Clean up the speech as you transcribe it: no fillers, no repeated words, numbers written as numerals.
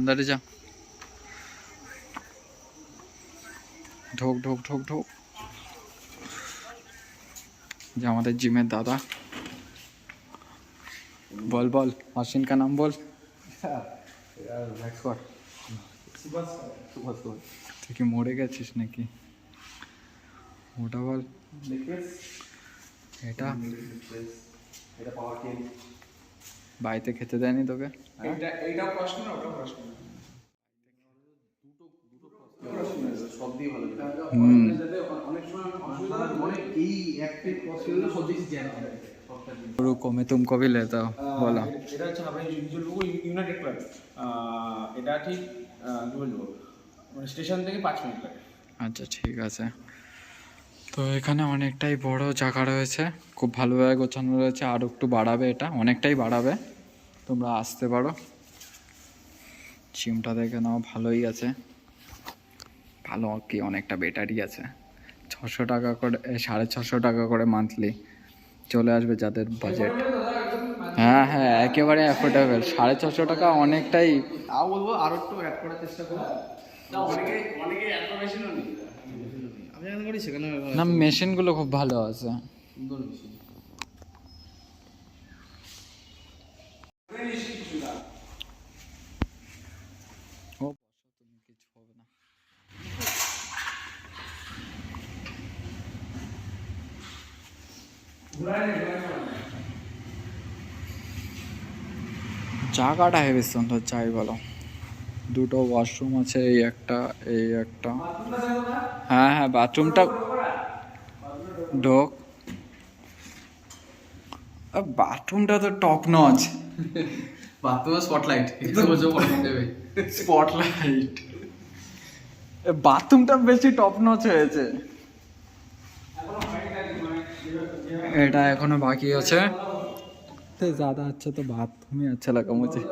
अंदर जा, ढोक ढोक ढोक ढोक। जो हमारे जिमेर दादा, बोल बोल मशीन का नाम बोल। তুই কি মরে গেছিস নাকি? ওটা বল। এটা বাড়িতে খেতে দেয়নি তোকে? কমে তুম কবি লেতা বলো। এটা হচ্ছে আমরা ইউনাইটেড ক্লাব। এটা ঠিক কি বলবো, মানে স্টেশন থেকে 5 মিনিট লাগে। আচ্ছা ঠিক আছে। তো এখানে অনেকটাই বড় জায়গা রয়েছে, খুব ভালোভাবে গোছানো রয়েছে, আর একটু বাড়াবে, এটা অনেকটাই বাড়াবে, তোমরা আসতে পারো। জিমটা দেখে নাও, ভালোই আছে, ভালো কি অনেকটা বেটারই আছে। 600 টাকা করে, 650 টাকা করে মান্থলি চলে আসবে যাদের বাজেট। হ্যাঁ হ্যাঁ একেবারে অ্যাফোর্ডেবল, 650 টাকা অনেকটাই। তাও বলবো আরো একটু অ্যাড করার চেষ্টা করো। অনেকে এত মেশিনও নেই। আমি জানি করি সেখানে না, মেশিনগুলো খুব ভালো আছে। সুন্দর মেশিন। ও তুমি কিছু হবে না। জায়গাটা হেবি সুন্দর, যাই বলো। দুটো ওয়াশরুম আছে, এই একটা এই একটা। হ্যাঁ হ্যাঁ বাথরুমটা ঢোক। বাথরুমটা তো টপ নচ। বাথরুমে স্পটলাইট একটু বসে পড়ে দেবে। স্পটলাইট, বাথরুমটা বেশি টপ নচ হয়েছে। এটা এখনো বাকি আছে। ज़्यादा अच्छा तो बाथरूम ही अच्छा लगा मुझे।